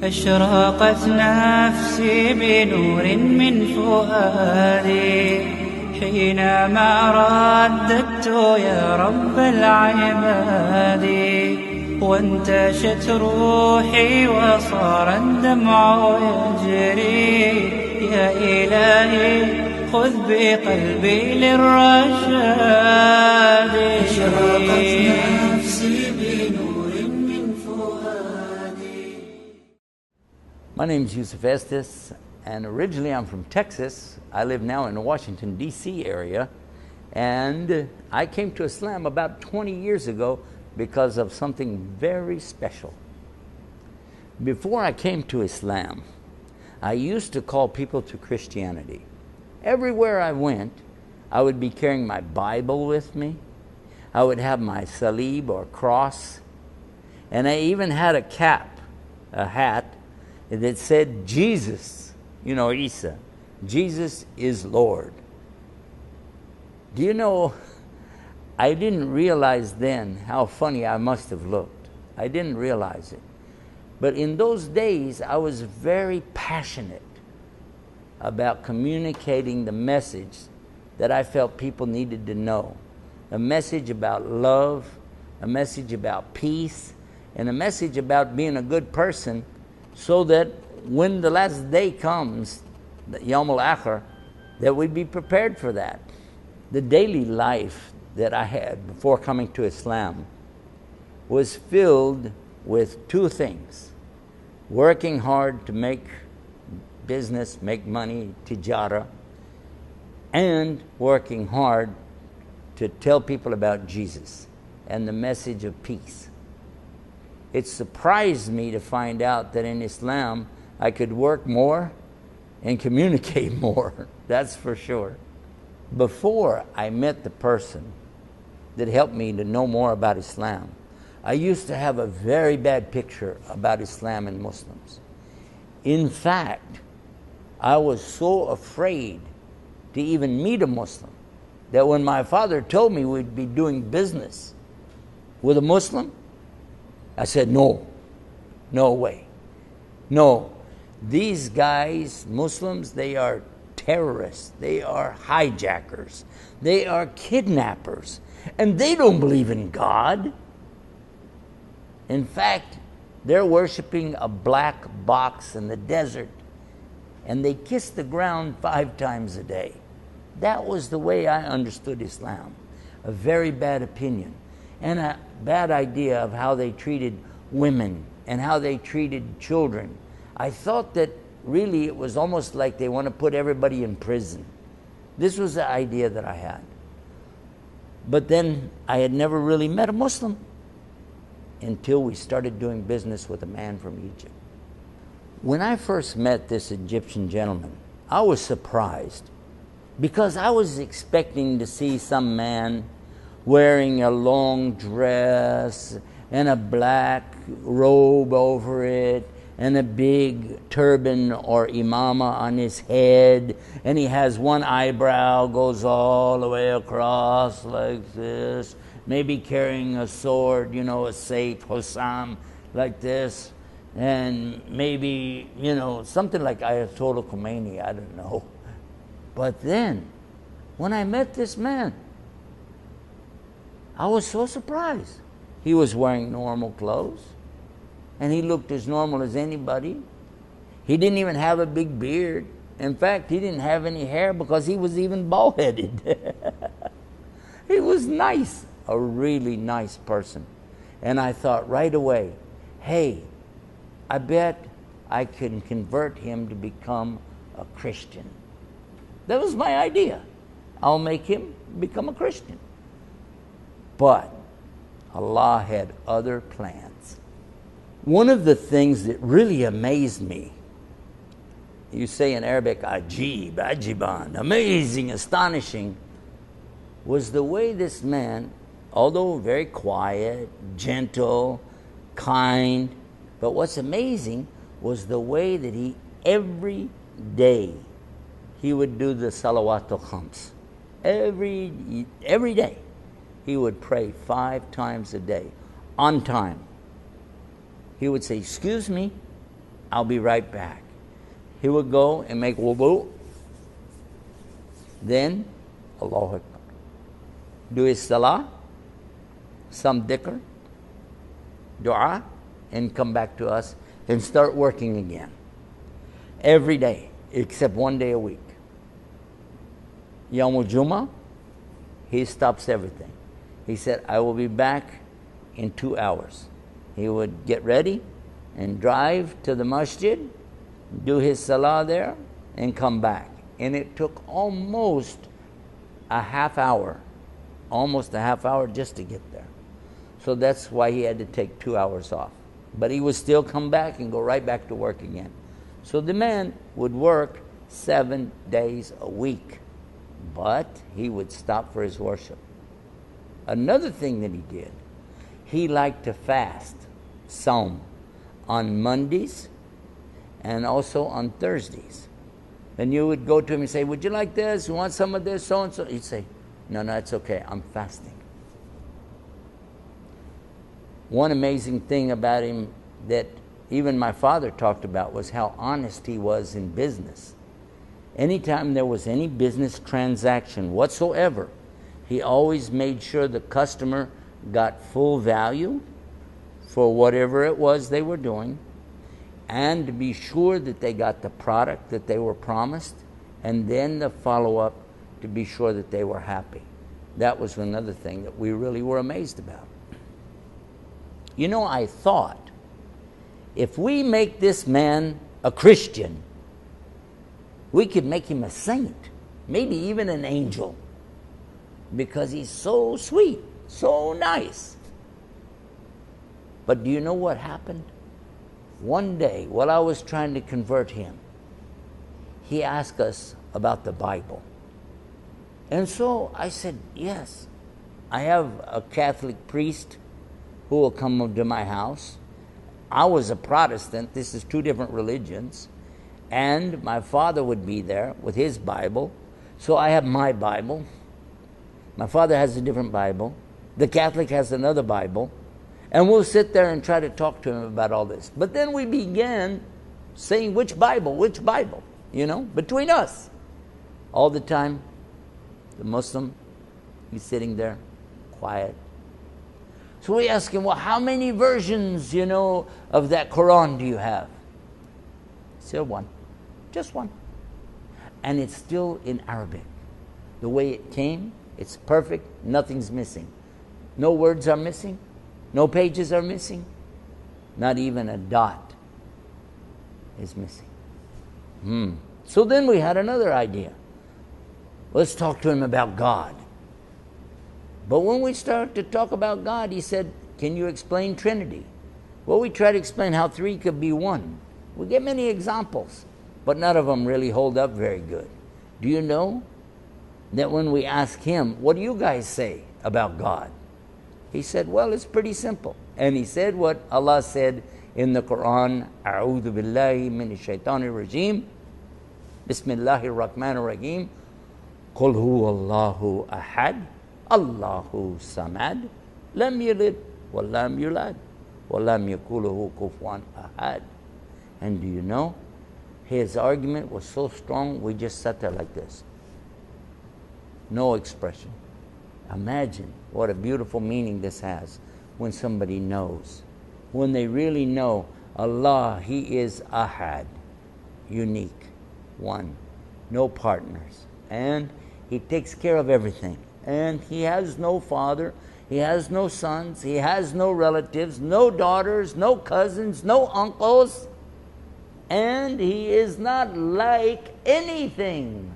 أشرقت نفسي بنور من فؤادي حينما رددت يا رب العباد، وانتشت روحي وصار الدمع يجري. يا إلهي خذ بقلبي للرشاد. أشرقت نفسي بنور من فؤادي. My name is Yusuf Estes, and originally I'm from Texas. I live now in the Washington, D.C. area, and I came to Islam about 20 years ago because of something very special. Before I came to Islam, I used to call people to Christianity. Everywhere I went, I would be carrying my Bible with me. I would have my salib or cross, and I even had a cap, a hat, that said Jesus, you know, Isa, Jesus is Lord. Do you know, I didn't realize then how funny I must have looked. I didn't realize it. But in those days, I was very passionate about communicating the message that I felt people needed to know. A message about love, a message about peace, and a message about being a good person, so that when the last day comes, the Yawm al-Akhir, that we'd be prepared for that. The daily life that I had before coming to Islam was filled with two things: working hard to make business, make money, tijara, and working hard to tell people about Jesus and the message of peace. It surprised me to find out that in Islam I could work more and communicate more, that's for sure. Before I met the person that helped me to know more about Islam, I used to have a very bad picture about Islam and Muslims. In fact, I was so afraid to even meet a Muslim that when my father told me we'd be doing business with a Muslim, I said, no way. No, these guys, Muslims, they are terrorists, they are hijackers, they are kidnappers, and they don't believe in God. In fact, they're worshiping a black box in the desert, and they kiss the ground 5 times a day. That was the way I understood Islam. A very bad opinion, and a bad idea of how they treated women and how they treated children. I thought that really it was almost like they want to put everybody in prison. This was the idea that I had. But then I had never really met a Muslim until we started doing business with a man from Egypt. When I first met this Egyptian gentleman, I was surprised because I was expecting to see some man wearing a long dress and a black robe over it and a big turban or imama on his head, and he has one eyebrow goes all the way across like this, maybe carrying a sword, you know, a Saif, Hussam, like this, and maybe, you know, something like Ayatollah Khomeini, I don't know. But then, when I met this man, I was so surprised. He was wearing normal clothes, and he looked as normal as anybody. He didn't even have a big beard. In fact, he didn't have any hair because he was even bald-headed. He was nice, a really nice person. And I thought right away, hey, I bet I can convert him to become a Christian. That was my idea. I'll make him become a Christian. But Allah had other plans. One of the things that really amazed me, you say in Arabic, ajib, ajiban, amazing, astonishing, was the way this man, although very quiet, gentle, kind, but what's amazing was the way that he every day he would do the salawatul khams. Every day he would pray 5 times a day on time. He would say, excuse me, I'll be right back. He would go and make wudu. Then, Allahu Akbar. Do his salah, some dhikr, dua, and come back to us and start working again. Every day, except one day a week. Yawmul Jummah, he stops everything. He said, I will be back in 2 hours. He would get ready and drive to the masjid, do his salah there, and come back. And it took almost a half hour just to get there. So that's why he had to take 2 hours off. But he would still come back and go right back to work again. So the man would work 7 days a week, but he would stop for his worship. Another thing that he did, he liked to fast, Saum, on Mondays and also on Thursdays. And you would go to him and say, would you like this? You want some of this? So and so. He'd say, no, it's okay. I'm fasting. One amazing thing about him that even my father talked about was how honest he was in business. Anytime there was any business transaction whatsoever, he always made sure the customer got full value for whatever it was they were doing, and to be sure that they got the product that they were promised, and then the follow-up to be sure that they were happy. That was another thing that we really were amazed about. You know, I thought, if we make this man a Christian, we could make him a saint, maybe even an angel, because he's so sweet, so nice. But do you know what happened? One day, while I was trying to convert him, he asked us about the Bible. And so I said, yes, I have a Catholic priest who will come to my house. I was a Protestant. This is 2 different religions. And my father would be there with his Bible. So I have my Bible. My father has a different Bible. The Catholic has another Bible. And we'll sit there and try to talk to him about all this. But then we began saying, which Bible, between us. All the time, the Muslim, he's sitting there, quiet. So we ask him, well, how many versions, of that Quran do you have? He said, 1. Just 1. And it's still in Arabic. The way it came, it's perfect, nothing's missing. No words are missing. No pages are missing. Not even a dot is missing. So then we had another idea. Let's talk to him about God. But when we started to talk about God, he said, can you explain Trinity? Well, we try to explain how 3 could be 1. We get many examples, but none of them really hold up very good. Do you know that when we ask him, what do you guys say about God? He said, well, it's pretty simple. And he said what Allah said in the Quran, A'udhu billahi minash shaitanir rajim, Bismillahir Rahmanir Rahim, Qul huwa Allahu ahad, Allahu samad, lam yalid, wa lam yulad, wa lam yakuluhu kufuwan ahad. And do you know, his argument was so strong, we just sat there like this. No expression. Imagine what a beautiful meaning this has when somebody knows. When they really know Allah, He is Ahad, unique, one, no partners. And He takes care of everything. And He has no father, He has no sons, He has no relatives, no daughters, no cousins, no uncles. And He is not like anything.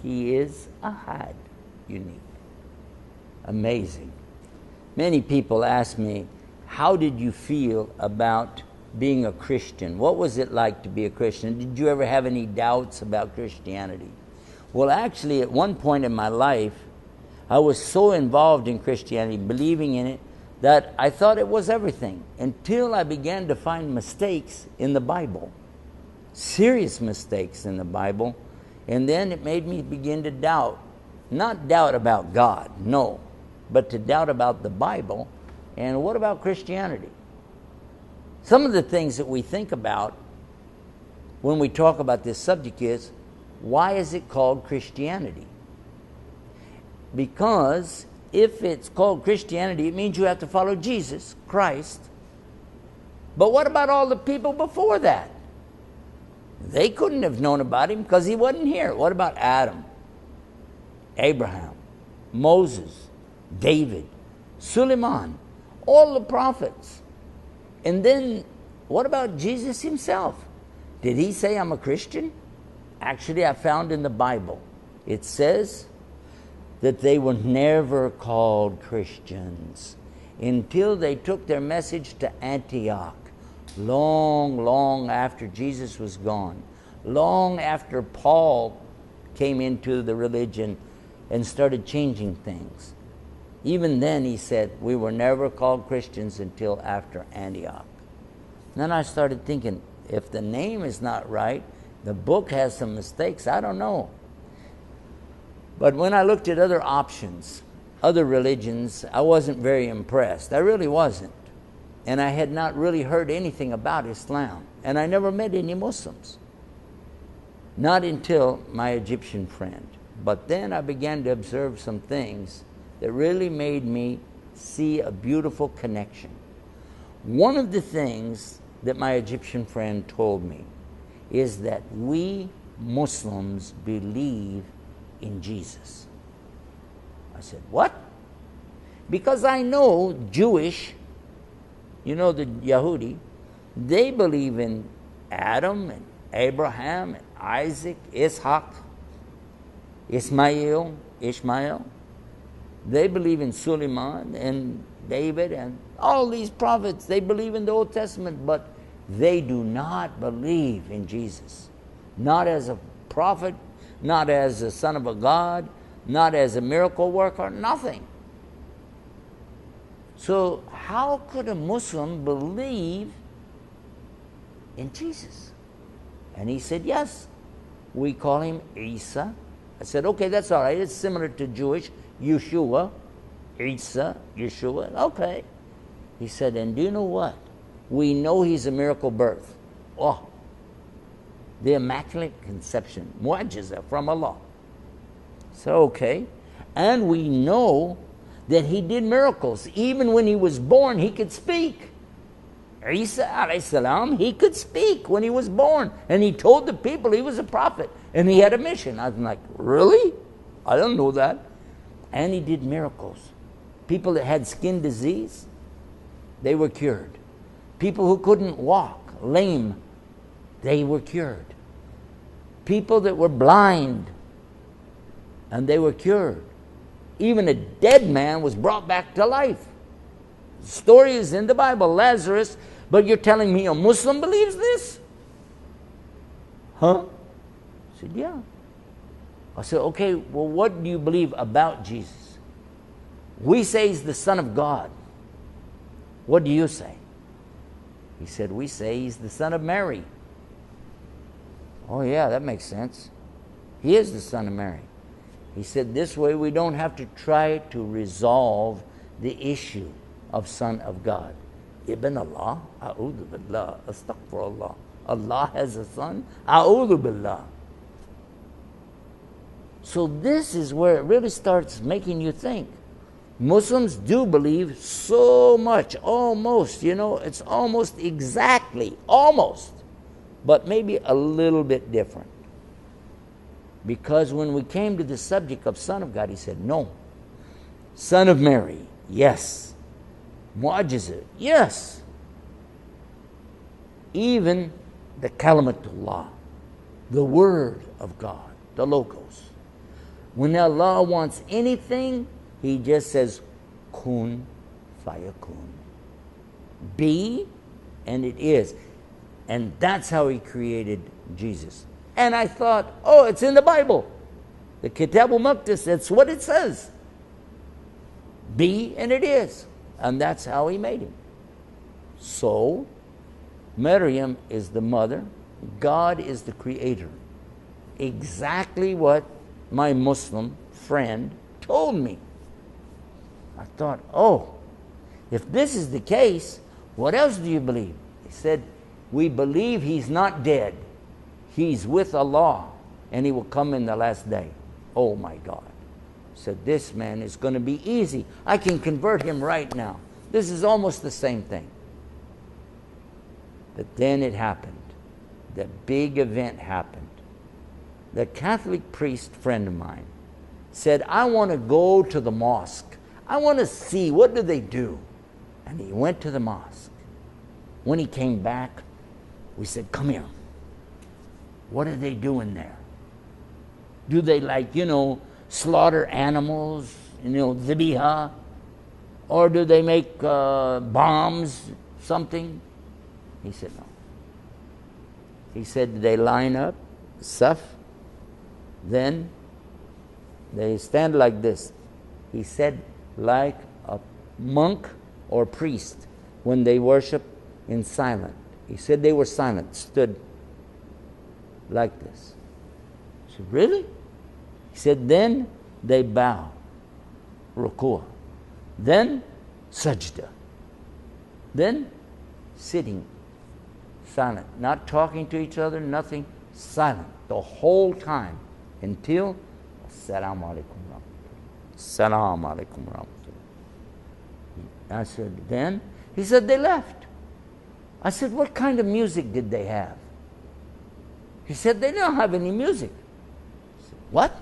He is Ahad, unique. Amazing. Many people ask me, how did you feel about being a Christian? What was it like to be a Christian? Did you ever have any doubts about Christianity? Well, actually, at one point in my life, I was so involved in Christianity, believing in it, that I thought it was everything, until I began to find mistakes in the Bible. serious mistakes in the Bible, and then it made me begin to doubt. Not doubt about God, no, but to doubt about the Bible, and what about Christianity? Some of the things that we think about when we talk about this subject is, why is it called Christianity? Because if it's called Christianity, it means you have to follow Jesus Christ. But what about all the people before that? They couldn't have known about him because he wasn't here. What about Adam, Abraham, Moses, David, Suleiman, all the prophets? And then what about Jesus himself? Did he say, I'm a Christian? Actually, I found in the Bible, it says that they were never called Christians until they took their message to Antioch, long after Jesus was gone, long after Paul came into the religion and started changing things. Even then, he said, we were never called Christians until after Antioch. Then I started thinking, if the name is not right, the book has some mistakes, I don't know. But when I looked at other options, other religions, I wasn't very impressed. I really wasn't. And I had not really heard anything about Islam. And I never met any Muslims. Not until my Egyptian friend. But then I began to observe some things that really made me see a beautiful connection. One of the things that my Egyptian friend told me is that we Muslims believe in Jesus. I said, what? Because I know Jewish, you know, the Yahudi, they believe in Adam and Abraham and Isaac, Ishaq, Ishmael. They believe in Suleiman and David and all these prophets. They believe in the Old Testament, but they do not believe in Jesus. Not as a prophet, not as a son of a God, not as a miracle worker, nothing. So how could a Muslim believe in Jesus? And he said, yes, we call him Isa. I said, okay, that's all right. It's similar to Jewish, Yeshua, Isa, Yeshua. Okay. He said, and do you know what? We know he's a miracle birth. Oh, the Immaculate Conception, mu'jiza from Allah. So, okay. And we know that he did miracles. Even when he was born, he could speak. Isa alayhi salam, he could speak when he was born. And he told the people he was a prophet. And he had a mission. I was like, really? I don't know that. And he did miracles. People that had skin disease, they were cured. People who couldn't walk, lame, they were cured. People that were blind, and they were cured. Even a dead man was brought back to life. The story is in the Bible, Lazarus, but you're telling me a Muslim believes this? Huh? I said, yeah. I said, okay, well, what do you believe about Jesus? We say he's the Son of God. What do you say? He said, we say he's the son of Mary. Oh yeah, that makes sense. He is the son of Mary. He said, this way we don't have to try to resolve the issue of son of God. Ibn Allah, a'udhu billah, astaghfirullah. Allah has a son, a'udhu billah. So this is where it really starts making you think. Muslims do believe so much, almost, it's almost exactly, almost, but maybe a little bit different. Because when we came to the subject of Son of God, he said, no. Son of Mary, yes. Mu'jiza, yes. Even the Kalimatullah, the Word of God, the Logos. When Allah wants anything, he just says, kun fayakun. Be, and it is. And that's how he created Jesus. And I thought, oh, it's in the Bible. The Kitabul Maqdis, that's what it says. Be, and it is. And that's how he made him. So, Maryam is the mother God is the creator. Exactly what my Muslim friend told me. I thought, oh, if this is the case, what else do you believe? He said, we believe he's not dead. He's with Allah, and he will come in the last day. Oh my God. I said, this man is going to be easy. I can convert him right now. This is almost the same thing. But then it happened. The big event happened. The Catholic priest friend of mine said, I want to go to the mosque. I want to see, what do they do? And he went to the mosque. When he came back, we said, come here. What are they doing there? Do they slaughter animals, dhibiha? Or do they make bombs, something? He said, no. He said, they line up, saf, then they stand like this. He said, like a monk or priest when they worship in silent. He said they were silent, stood like this. I said, really? He said, then they bow, ruku'. Then sajda. Then sitting, silent, not talking to each other, nothing, silent the whole time until Assalamu alaikum rahmatullah. Assalamu alaikum rahmatullah. I said, then? He said, they left. I said, what kind of music did they have? He said, they don't have any music. I said, what?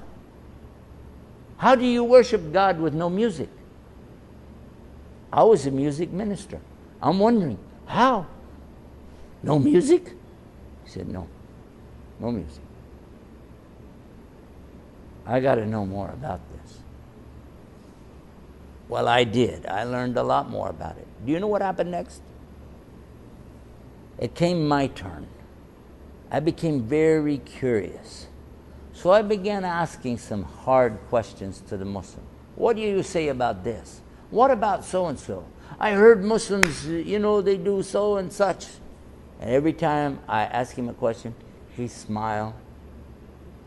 How do you worship God with no music? I was a music minister. I'm wondering, how? No music? He said, no music. I got to know more about this. Well, I did. I learned a lot more about it. Do you know what happened next? It came my turn. I became very curious. So I began asking some hard questions to the Muslim. What do you say about this? What about so-and-so? I heard Muslims, they do so and such. And every time I asked him a question, he smiled.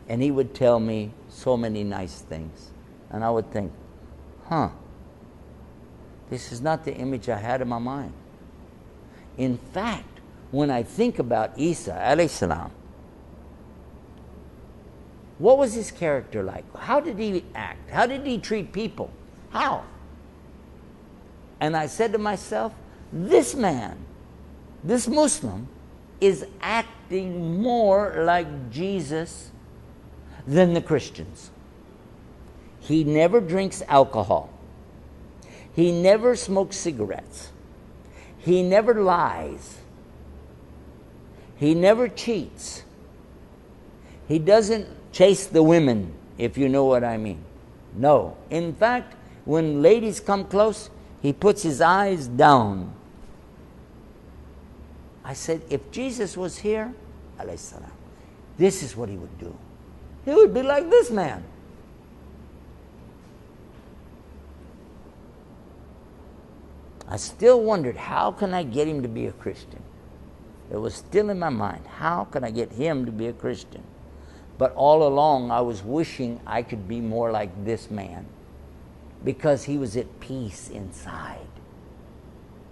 And he would tell me so many nice things. And I would think, this is not the image I had in my mind. In fact, when I think about Isa alayhi salam, what was his character like? How did he act? How did he treat people? How? And I said to myself, this man, this Muslim, is acting more like Jesus than the Christians. He never drinks alcohol. He never smokes cigarettes. He never lies. He never cheats. He doesn't chase the women, if you know what I mean. No. In fact, when ladies come close, he puts his eyes down. I said, if Jesus was here, alayhi salam, this is what he would do. He would be like this man. I still wondered, how can I get him to be a Christian? It was still in my mind. How can I get him to be a Christian? But all along, I was wishing I could be more like this man, because he was at peace inside.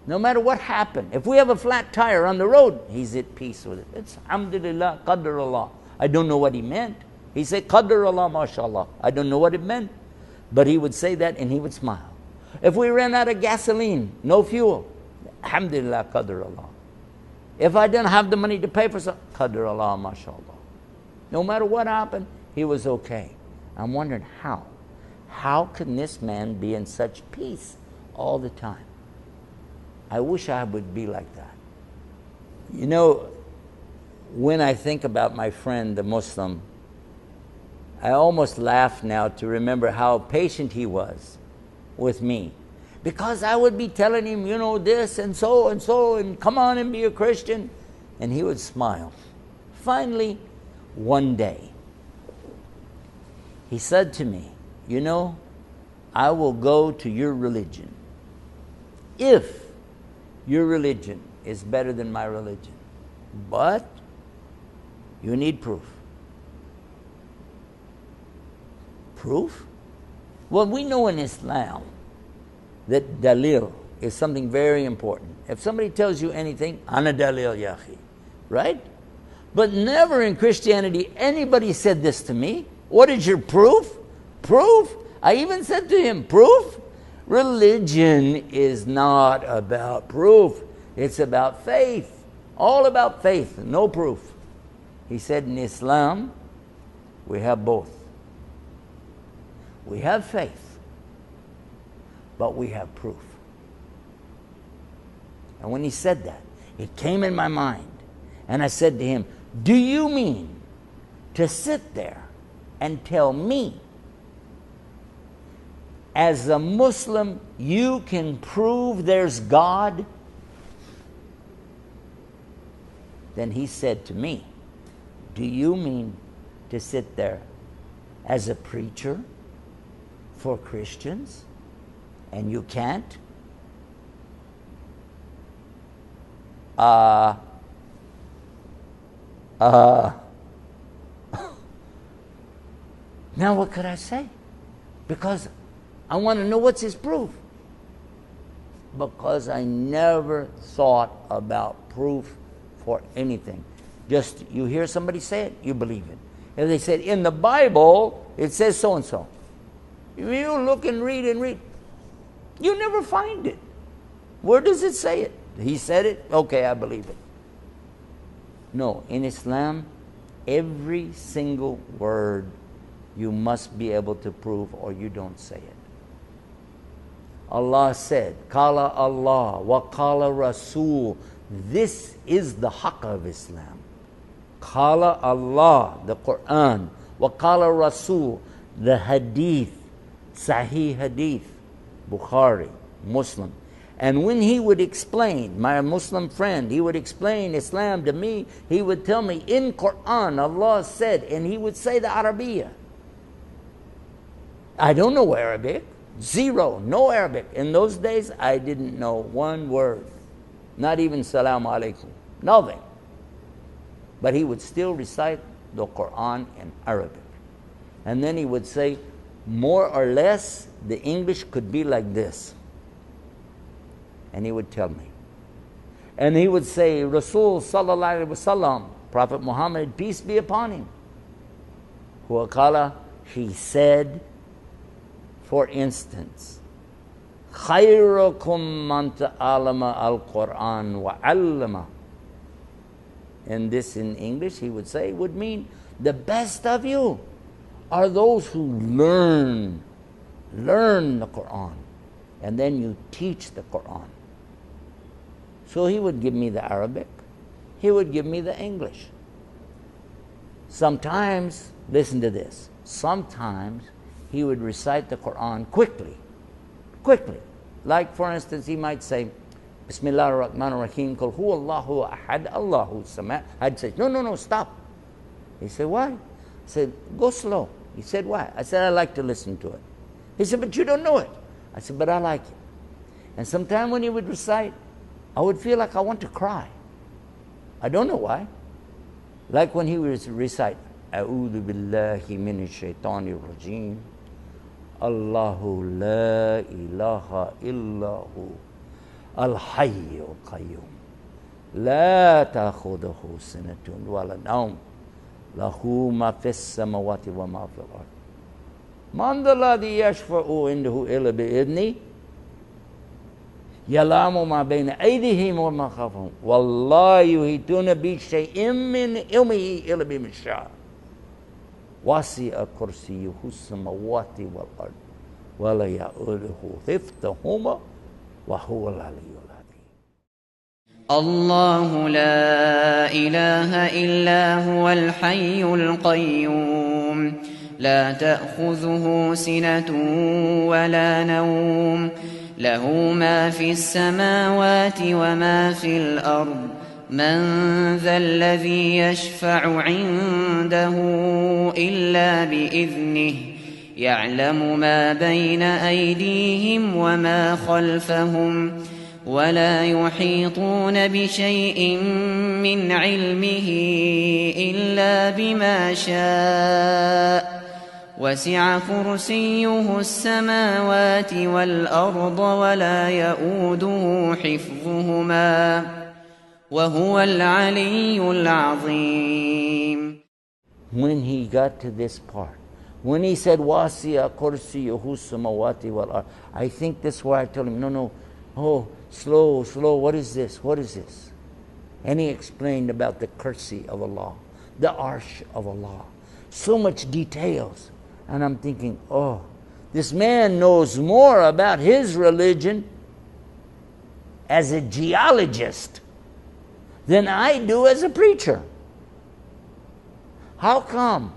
No matter what happened, if we have a flat tire on the road, he's at peace with it. It's alhamdulillah, qadr Allah. I don't know what he meant. He said, qadr Allah, mashallah. I don't know what it meant. But he would say that and he would smile. If we ran out of gasoline, no fuel, alhamdulillah, qadr Allah. If I didn't have the money to pay for something, qadr Allah, mashallah. No matter what happened, he was okay. I'm wondering how. How can this man be in such peace all the time? I wish I would be like that. You know, when I think about my friend, the Muslim, I almost laugh now to remember how patient he was with me. Because I would be telling him, this and so, and come on and be a Christian. And he would smile. Finally, one day, he said to me, I will go to your religion if your religion is better than my religion. But You need proof. Proof? Well, we know in Islam that dalil is something very important. If somebody tells you anything, ana dalil ya akhi, right? But never in Christianity anybody said this to me. What is your proof? Proof? I even said to him, proof? Religion is not about proof. It's about faith. All about faith, no proof. He said in Islam, we have both. We have faith, but we have proof. And when he said that, it came in my mind. And I said to him, do you mean to sit there and tell me, as a Muslim, you can prove there's God? Then he said to me, do you mean to sit there as a preacher for Christians and you can't? Now what could I say? Because I want to know what's his proof. Because I never thought about proof for anything. Just you hear somebody say it, you believe it. If they said in the Bible it says so and so, you look and read, you never find it. Where does it say it? He said it, okay, I believe it. No, in Islam, every single word you must be able to prove or you don't say it. Allah said, Qala Allah wa Qala Rasul. This is the haqq of Islam. Qala Allah, the Quran, wa Qala Rasul, the hadith, Sahih hadith, Bukhari, Muslim. And when he would explain, my Muslim friend, he would explain Islam to me, he would tell me, in Quran, Allah said, and he would say the Arabiya. I don't know Arabic. Zero, no Arabic. In those days, I didn't know one word. Not even Salaam Alaikum. Nothing. But he would still recite the Quran in Arabic. And then he would say, more or less, the English could be like this. And he would tell me. And he would say, Rasul Sallallahu Alaihi Wasallam, Prophet Muhammad, peace be upon him. Huakala, he said, for instance, خَيْرُكُمْ مَنْ تَعَلَمَ الْقُرْآنَ وَعَلَّمَ. And this in English, he would say, would mean, the best of you are those who learn the Quran, and then you teach the Quran. So he would give me the Arabic, he would give me the English. Sometimes, listen to this, sometimes he would recite the Quran quickly. Like for instance, he might say, Bismillah ar-Rahman ar-Rahim, Qul huwa Allahu ahad, Allahu samad. I'd say, no, stop. He said, why? I said, go slow. He said, why? I said, I like to listen to it. He said, but you don't know it. I said, but I like it. And sometime when he would recite, I would feel like I want to cry. I don't know why. Like when he would recite, A'udhu billahi minash shaitanir rajim. Allahu la ilaha illahu al-hayyu qayyum. La ta'khuduhu sinatun wa la nawm. Lahu ma fis samawati wa ma fil ard. Man dhal ladhi yashfa'u indahu illa bi'idhni. Ya'lamu ma bayna aydihim wa ma khalfahum. Wallahi yuhituna bi shay'in min ilmihi illa bima sha'a. وَسِعَ كُرْسِيُّهُ السَّمَاوَاتِ وَالْأَرْضِ وَلَا يَئُودُهُ حِفْظُهُمَا وَهُوَ الْعَلِيُّ الْعَظِيمُ. الله لا إله إلا هو الحي القيوم لا تأخذه سنة ولا نوم له ما في السماوات وما في الأرض من ذا الذي يشفع عنده إلا بإذنه يعلم ما بين أيديهم وما خلفهم ولا يحيطون بشيء من علمه إلا بما شاء وسع كرسيه السماوات والأرض ولا يؤوده حفظهما وهو العلي العظيم. When he got to this part, when he said, وَاسِعَ كُرْسِيُّهُ السَّمَاوَاتِ وَالْأَرْضِ, I think that's why I told him, no, oh, slow, what is this? What is this? And he explained about the kursi of Allah, the arsh of Allah. So much details. And I'm thinking, oh, this man knows more about his religion as a geologist than I do as a preacher. How come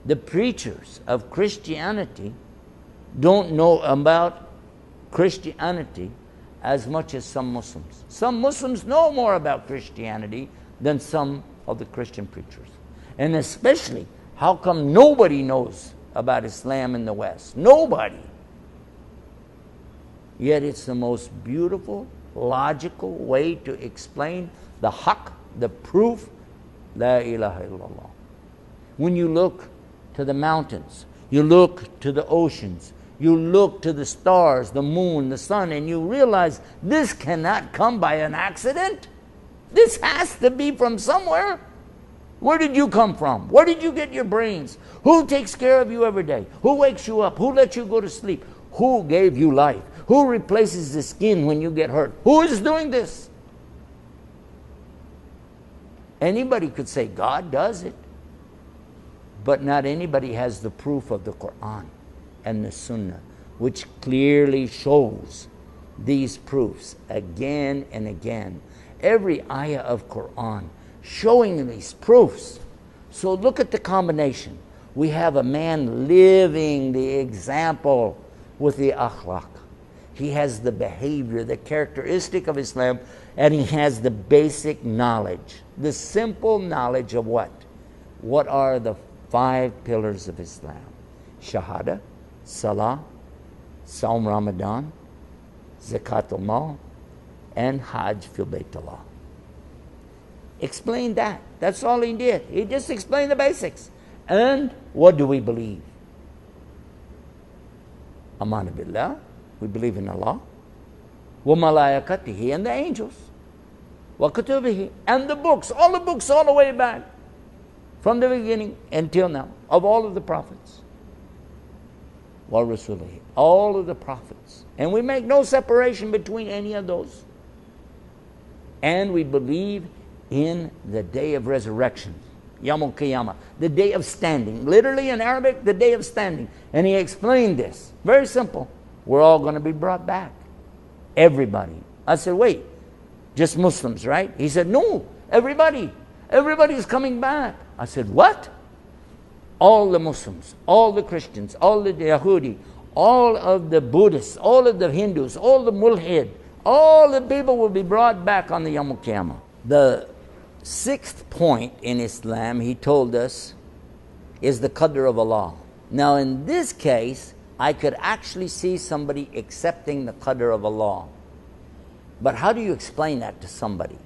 the preachers of Christianity don't know about Christianity as much as some Muslims? Some Muslims know more about Christianity than some of the Christian preachers. And especially, how come nobody knows about Islam in the West? Nobody. Yet it's the most beautiful, logical way to explain the haqq, the proof, La ilaha illallah. When you look to the mountains, you look to the oceans, you look to the stars, the moon, the sun, and you realize this cannot come by an accident. This has to be from somewhere. Where did you come from? Where did you get your brains? Who takes care of you every day? Who wakes you up? Who lets you go to sleep? Who gave you life? Who replaces the skin when you get hurt? Who is doing this? Anybody could say God does it. But not anybody has the proof of the Quran and the Sunnah, which clearly shows these proofs again and again. Every ayah of Quran showing these proofs. So look at the combination. We have a man living the example with the akhlaq. He has the behavior, the characteristic of Islam, and he has the basic knowledge, the simple knowledge of what? What are the 5 pillars of Islam? Shahada, Salah, Saum Ramadan, Zakat al-Mal, and Hajj fil Baytullah. Explain that. That's all he did. He just explained the basics. And what do we believe? Amana billah, we believe in Allah. Wa malaikatihi, and the angels. Wa kutubihi, and the books, all the way back. From the beginning until now, of all of the prophets. Wa rasulihi, all of the prophets. And we make no separation between any of those. And we believe in the day of resurrection, Yawm al-Qiyamah, the day of standing. Literally in Arabic, the day of standing. And he explained this. Very simple. We're all going to be brought back. Everybody. I said, wait, just Muslims, right? He said, no, everybody. Everybody's coming back. I said, what? All the Muslims, all the Christians, all the Yahudi, all of the Buddhists, all of the Hindus, all the Mulhid, all the people will be brought back on the Yawm al-Qiyamah. The 6th point in Islam, he told us, is the qadr of Allah. Now in this case, I could actually see somebody accepting the qadr of Allah. But how do you explain that to somebody?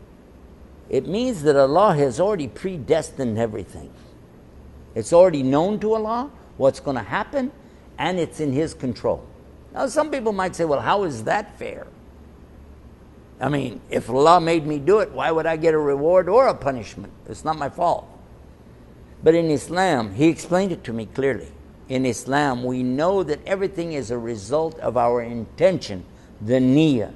It means that Allah has already predestined everything. It's already known to Allah what's going to happen, and it's in His control. Now some people might say, well, how is that fair? I mean, if Allah made me do it, why would I get a reward or a punishment? It's not my fault. But in Islam, he explained it to me clearly. In Islam, we know that everything is a result of our intention, the niyyah.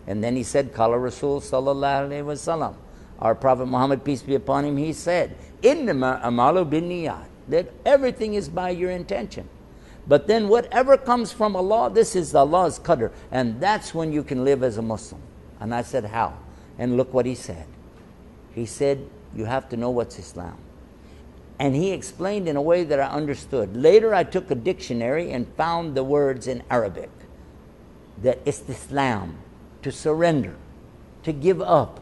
And then he said, Qala Rasul sallallahu alayhi wa sallam. Our Prophet Muhammad, peace be upon him, he said, Innama amalu bin niyat, that everything is by your intention. But then whatever comes from Allah, this is Allah's qadr. And that's when you can live as a Muslim. And I said, how? And look what he said. He said, you have to know what's Islam. And he explained in a way that I understood. Later I took a dictionary and found the words in Arabic. That istislam, to surrender, to give up,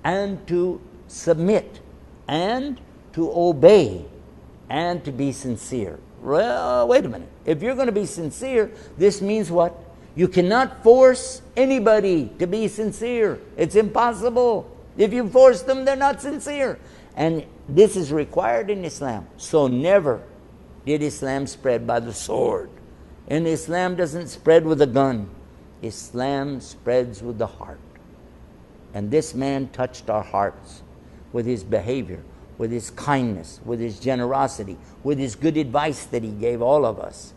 and to submit, and to obey, and to be sincere. Well, wait a minute. If you're going to be sincere, this means what? You cannot force anybody to be sincere. It's impossible. If you force them, they're not sincere. And this is required in Islam. So never did Islam spread by the sword. And Islam doesn't spread with a gun. Islam spreads with the heart. And this man touched our hearts with his behavior, with his kindness, with his generosity, with his good advice that he gave all of us.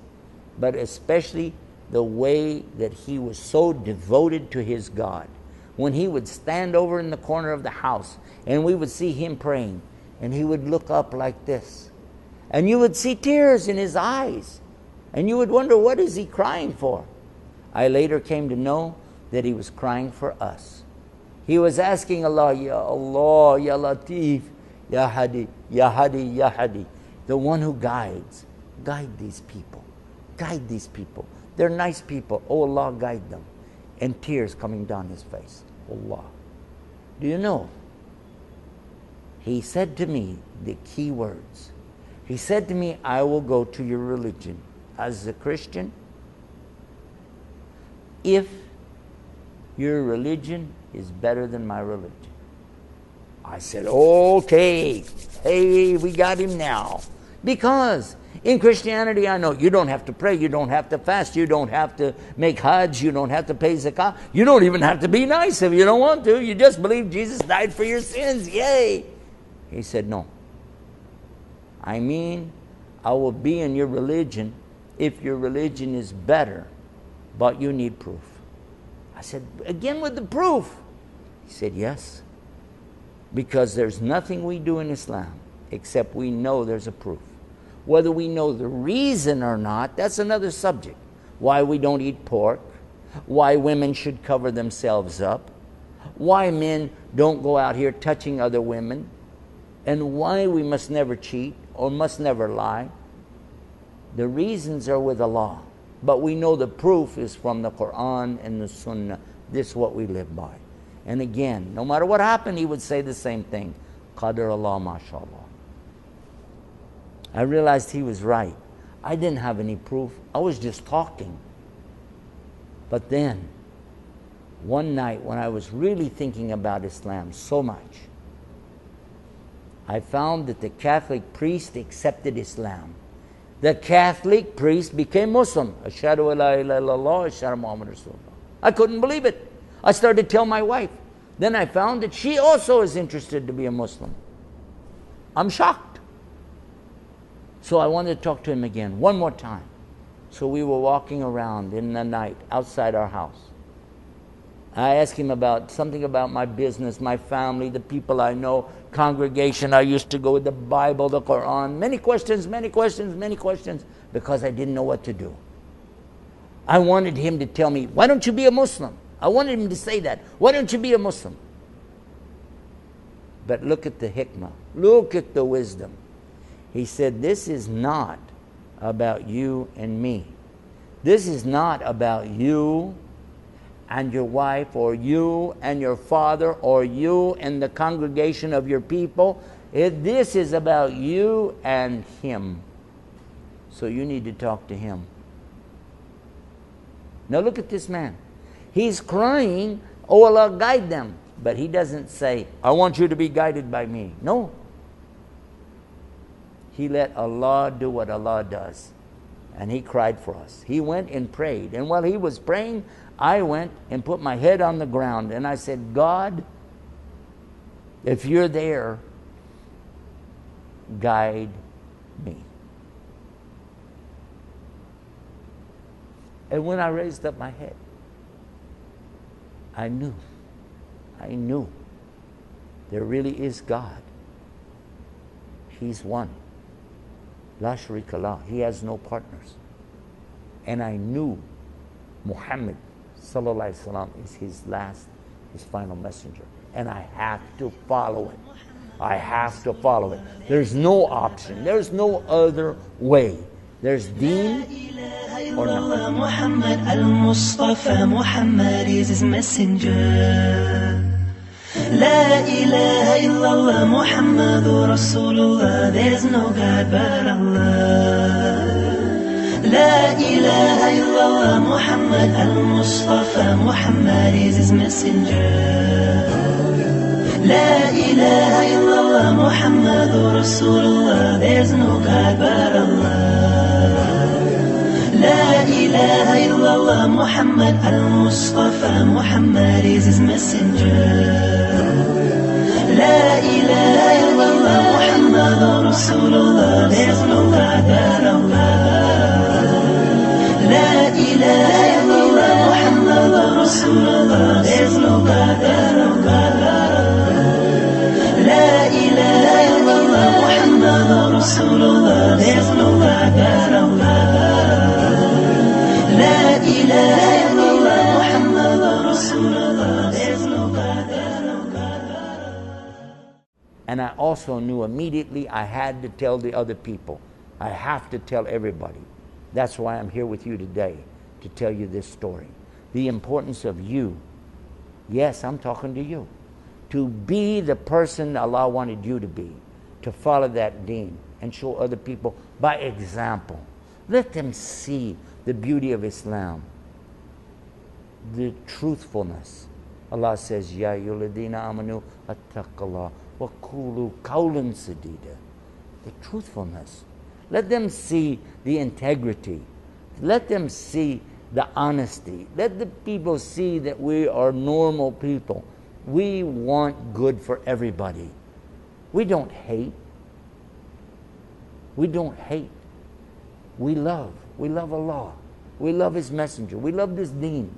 But especially the way that he was so devoted to his God. When he would stand over in the corner of the house and we would see him praying, and he would look up like this, and you would see tears in his eyes, and you would wonder, what is he crying for? I later came to know that he was crying for us. He was asking Allah, Ya Allah, Ya Latif, Ya Hadi, Ya Hadi, Ya Hadi, the one who guides. Guide these people. Guide these people. They're nice people. Oh Allah, guide them. And tears coming down his face. Allah. Do you know? He said to me the key words. He said to me, I will go to your religion as a Christian if your religion is better than my religion. I said, okay, hey, we got him now. Because in Christianity, I know you don't have to pray, you don't have to fast, you don't have to make hajj, you don't have to pay zakah, you don't even have to be nice if you don't want to. You just believe Jesus died for your sins, yay. He said, no. I mean, I will be in your religion if your religion is better, but you need proof. I said, again with the proof. He said, yes. Because there's nothing we do in Islam except we know there's a proof. Whether we know the reason or not, that's another subject. Why we don't eat pork, why women should cover themselves up, why men don't go out here touching other women, and why we must never cheat or must never lie. The reasons are with Allah. But we know the proof is from the Quran and the Sunnah. This is what we live by. And again, no matter what happened, he would say the same thing. Qadar Allah, mashallah. I realized he was right. I didn't have any proof. I was just talking. But then, one night when I was really thinking about Islam so much, I found that the Catholic priest accepted Islam. The Catholic priest became Muslim. Ashhadu an la ilaha illallah, ashhadu Muhammad Rasulullah. I couldn't believe it. I started to tell my wife. Then I found that she also is interested to be a Muslim. I'm shocked. So I wanted to talk to him again, one more time. So we were walking around in the night outside our house. I asked him about something about my business, my family, the people I know, congregation I used to go with, the Bible, the Quran. Many questions, because I didn't know what to do. I wanted him to tell me, why don't you be a Muslim? I wanted him to say that. Why don't you be a Muslim? But look at the hikmah. Look at the wisdom. He said, this is not about you and me. This is not about you and your wife, or you and your father, or you and the congregation of your people. This is about you and him. So you need to talk to him. Now look at this man. He's crying, oh Allah, guide them. But he doesn't say, I want you to be guided by me. No. He let Allah do what Allah does. And he cried for us. He went and prayed. And while he was praying, I went and put my head on the ground. And I said, God, if you're there, guide me. And when I raised up my head, I knew there really is God. He's one. La sharika lah. He has no partners. And I knew Muhammad sallallahu alaihi wasallam is his final messenger. And I have to follow it. I have to follow it. There's no option. There's no other way. There's deen or nothing. Muhammad al-Mustafa, Muhammad is his messenger. La ilaha illallah, Muhammadur Rasulullah, there's no God but Allah. لا إله إلا الله Muhammad al-Mustafa, Muhammad is his messenger. La ilaha illallah Muhammadur Rasulullah, there's no God but Allah. La ilaha illallah Muhammad al-Mustafa, Muhammad is his messenger. La ilaha illallah Muhammadur Rasulullah, there's no God but Allah. La ilaha illallah Muhammadur Rasulullah, there's no God but Allah. La ilaha illallah Muhammadur Rasulullah, there's no God but Allah. La ilaha illallah Muhammadur Rasulullah, there's no God but Allah. And I also knew immediately I had to tell the other people. I have to tell everybody. That's why I'm here with you today, to tell you this story. The importance of you. Yes, I'm talking to you. To be the person Allah wanted you to be. To follow that deen and show other people by example. Let them see the beauty of Islam. The truthfulness. Allah says, Ya ayyuhalladhina amanu attaqullah wa qulu qawlan sadida. The truthfulness. Let them see the integrity. Let them see the honesty. Let the people see that we are normal people. We want good for everybody. We don't hate. We don't hate. We love. We love Allah. We love His messenger. We love this deen.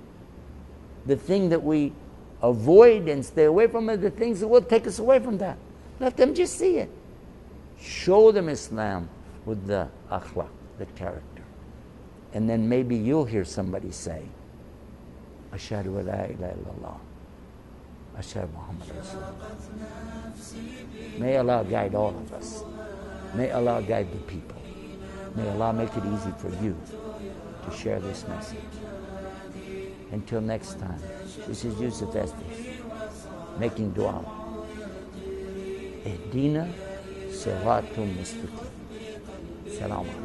The thing that we avoid and stay away from are the things that will take us away from that. Let them just see it. Show them Islam with the akhlaq, the character. And then maybe you'll hear somebody say, Ashhadu an la ilaha illallah. Ashhadu Muhammad Rasulullah. May Allah guide all of us. May Allah guide the people. May Allah make it easy for you to share this message. Until next time, this is Yusuf Estes making dua. Ihdina siratul mustaqim. Salam alaikum.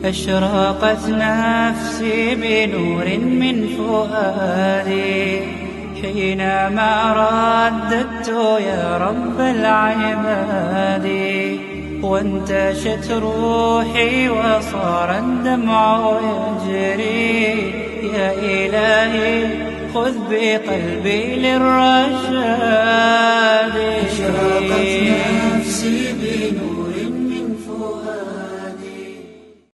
أشرقت نفسي بنور من فؤادي حينما رددت يا رب العباد وانتشت روحي وصار الدمع يجري يا إلهي خذ بقلبي للرشاد أشرقت نفسي بنور